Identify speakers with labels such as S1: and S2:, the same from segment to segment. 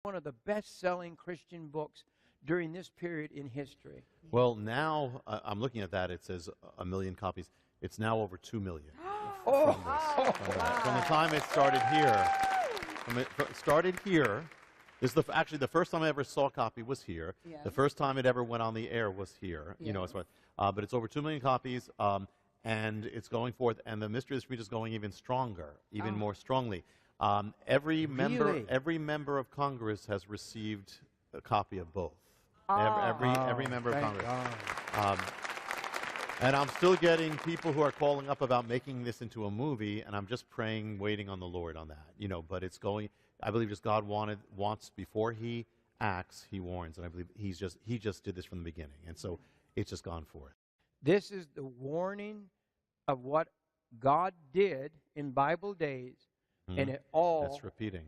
S1: one of the best-selling Christian books during this period in history.
S2: Well, now I'm looking at that. It says 1 million copies. It's now over 2 million.
S1: Oh,
S2: From the time it started here. Started here. This is actually the first time I ever saw a copy was here.
S3: Yes.
S2: The first time it ever went on the air was here.
S3: Yes.
S2: You know, but it's over 2 million copies, and it's going forth. And the mystery of the Shemitah is going even stronger, even more strongly. Every member of Congress has received a copy of both. Every member of Congress. And I'm still getting people who are calling up about making this into a movie, and I'm just praying, waiting on the Lord on that. You know, but it's going. I believe just God wants before He acts, He warns, and I believe He just did this from the beginning, and so it's just gone forth.
S1: this is the warning of what God did in Bible days, and it all.
S2: That's repeating.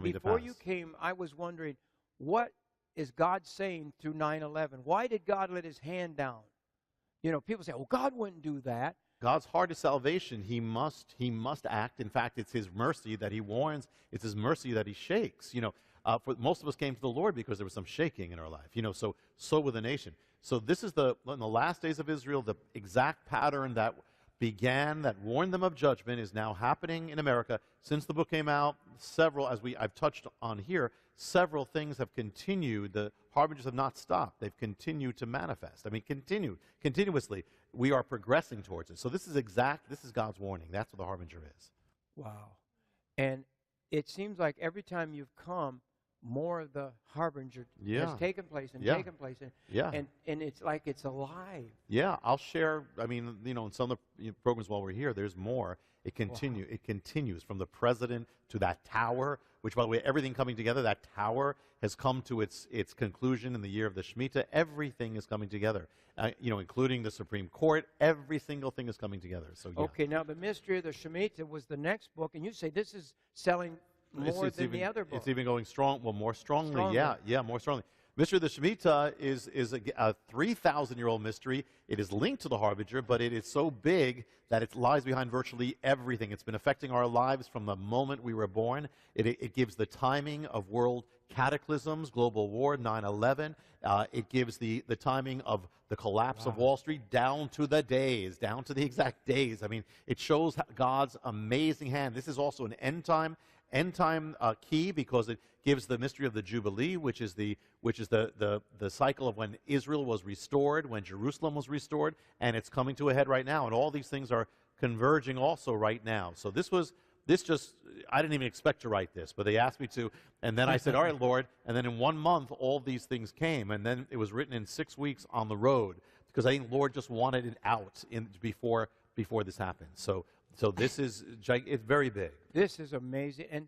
S1: Before you came, I was wondering, what is God saying through 9/11? Why did God let His hand down? You know, people say, "Oh, God wouldn't do that."
S2: God's heart is salvation. He must act. In fact, it's His mercy that He warns. It's His mercy that He shakes. You know, for most of us came to the Lord because there was some shaking in our life. You know, so with the nation. So this is in the last days of Israel, the exact pattern that began, that warned them of judgment, is now happening in America. Since the book came out, I've touched on here, several things have continued. The harbingers have not stopped. They've continued to manifest. I mean, continuously. We are progressing towards it. So this is God's warning. That's what the harbinger is.
S1: Wow. And it seems like every time you've come, more of the harbinger has taken place and taken place. And it's like it's alive.
S2: Yeah, I'll share. I mean, you know, in some of the programs while we're here, there's more. It continues from the president to that tower, which, by the way, everything coming together, that tower has come to its conclusion in the year of the Shemitah. Everything is coming together, you know, including the Supreme Court. Every single thing is coming together. So, yeah.
S1: Okay, now the mystery of the Shemitah was the next book, and you say this is selling more than the other book.
S2: It's even going strong. Well, more strongly. Yeah, more strongly. Mystery of the Shemitah is a 3,000-year-old mystery. It is linked to the Harbinger, but it is so big that it lies behind virtually everything. It's been affecting our lives from the moment we were born. It gives the timing of world cataclysms, global war, 9/11. It gives the timing of the collapse of Wall Street down to the days, down to the exact days. I mean, it shows God's amazing hand. This is also an end time key, because it gives the mystery of the Jubilee, which is the cycle of when Israel was restored, when Jerusalem was restored, and it's coming to a head right now. And all these things are converging also right now. So I didn't even expect to write this, but they asked me to, and then I said, all right, Lord, and then in 1 month, all these things came, and then it was written in 6 weeks on the road, because I think the Lord just wanted it out before this happened. So this is, it's very big.
S1: This is amazing. And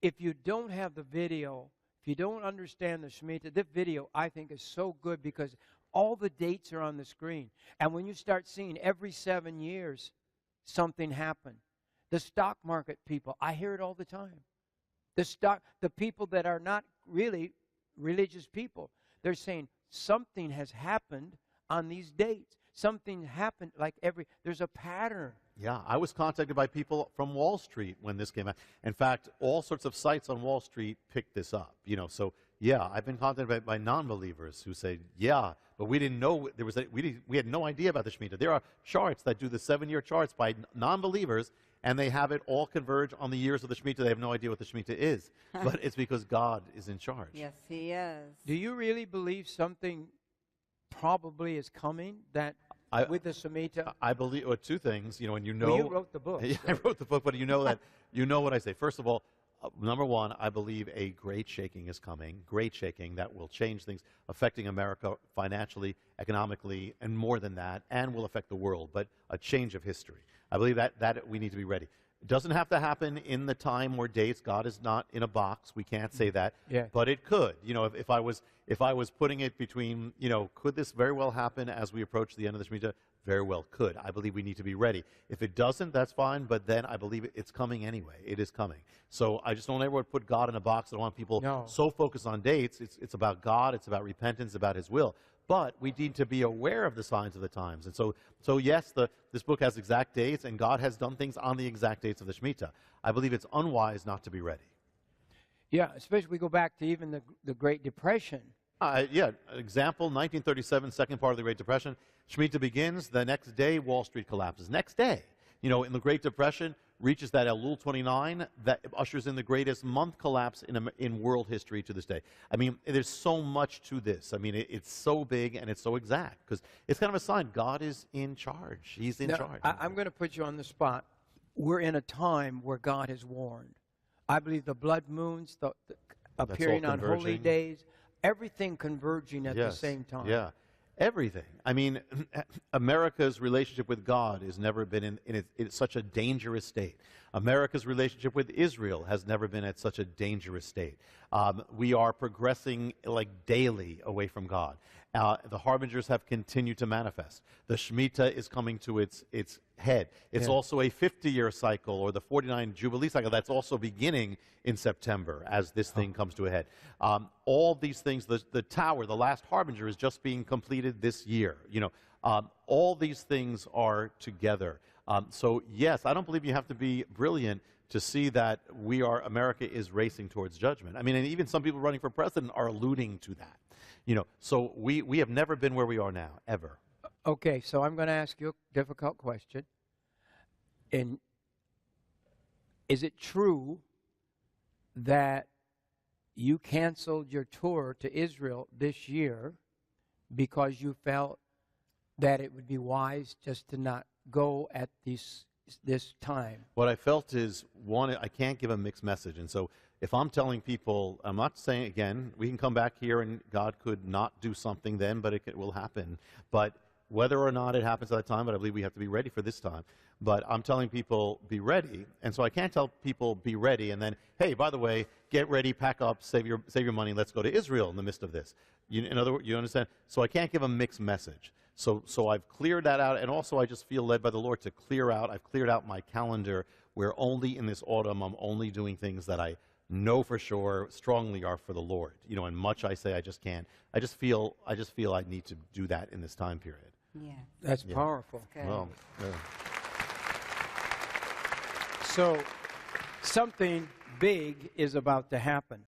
S1: if you don't have the video, if you don't understand the Shemitah, this video, I think, is so good because all the dates are on the screen. And when you start seeing every 7 years, something happened. The stock market people, I hear it all the time. The people that are not really religious people, they're saying something has happened on these dates. Something happened, there's a pattern.
S2: Yeah, I was contacted by people from Wall Street when this came out. In fact, all sorts of sites on Wall Street picked this up. You know, so yeah, I've been contacted by non-believers who say, yeah, but we didn't know we had no idea about the Shemitah. There are charts that do the 7-year charts by non-believers, and they have it all converge on the years of the Shemitah. They have no idea what the Shemitah is, but it's because God is in charge.
S3: Yes, He is.
S1: Do you really believe something probably is coming with the Shemitah?
S2: I believe two things, you know, and you know.
S1: Well, you wrote the book.
S2: Yeah, I wrote the book, but you know that you know what I say. First of all, number one, I believe a great shaking is coming. Great shaking that will change things, affecting America financially, economically, and more than that, and will affect the world. But a change of history. I believe that we need to be ready. It doesn't have to happen in the time or dates. God is not in a box. We can't say that.
S1: Yeah.
S2: But it could. You know, if I was putting it between, you know, could this very well happen as we approach the end of the Shemitah? Very well could. I believe we need to be ready. If it doesn't, that's fine, but then I believe it's coming anyway. It is coming. So I just don't ever put God in a box. I don't want people so focused on dates. It's about God. It's about repentance, about His will. But we need to be aware of the signs of the times. And so yes, this book has exact dates, and God has done things on the exact dates of the Shemitah. I believe it's unwise not to be ready.
S1: Yeah, especially we go back to even the Great Depression.
S2: Yeah, example, 1937, second part of the Great Depression. Shemitah begins. The next day, Wall Street collapses. Next day. You know, in the Great Depression, reaches that Elul 29, that ushers in the greatest month collapse in world history to this day. I mean, there's so much to this. I mean, it's so big and it's so exact because it's kind of a sign God is in charge. He's in charge.
S1: I'm going to put you on the spot. We're in a time where God has warned. I believe the blood moons, the appearing on holy days, everything converging at the same time.
S2: Yeah. Everything. I mean, America's relationship with God has never been in such a dangerous state. America's relationship with Israel has never been at such a dangerous state. We are progressing like daily away from God. The harbingers have continued to manifest. The Shemitah is coming to its head. It's also a 50-year cycle, or the 49 Jubilee cycle, that's also beginning in September as this thing comes to a head. All these things, the tower, the last harbinger, is just being completed this year. You know, all these things are together. So yes, I don't believe you have to be brilliant to see that America is racing towards judgment. I mean, and even some people running for president are alluding to that. You know, so we have never been where we are now, ever.
S1: Okay, so I'm going to ask you a difficult question. And is it true that you canceled your tour to Israel this year because you felt that it would be wise just to not go at this time?
S2: What I felt is, one, I can't give a mixed message. And so if I'm telling people, I'm not saying, again, we can come back here and God could not do something then, but it will happen. But whether or not it happens at that time, but I believe we have to be ready for this time. But I'm telling people, be ready. And so I can't tell people, be ready, and then, hey, by the way, get ready, pack up, save your money, let's go to Israel in the midst of this. In other words, you understand? So I can't give a mixed message. So I've cleared that out, and also I just feel led by the Lord to clear out. I've cleared out my calendar where only in this autumn I'm only doing things that I know for sure strongly are for the Lord. You know, and much I say I just can't. I just feel I need to do that in this time period.
S3: Yeah.
S1: That's powerful.
S3: That's good.
S2: Well,
S1: So something big is about to happen.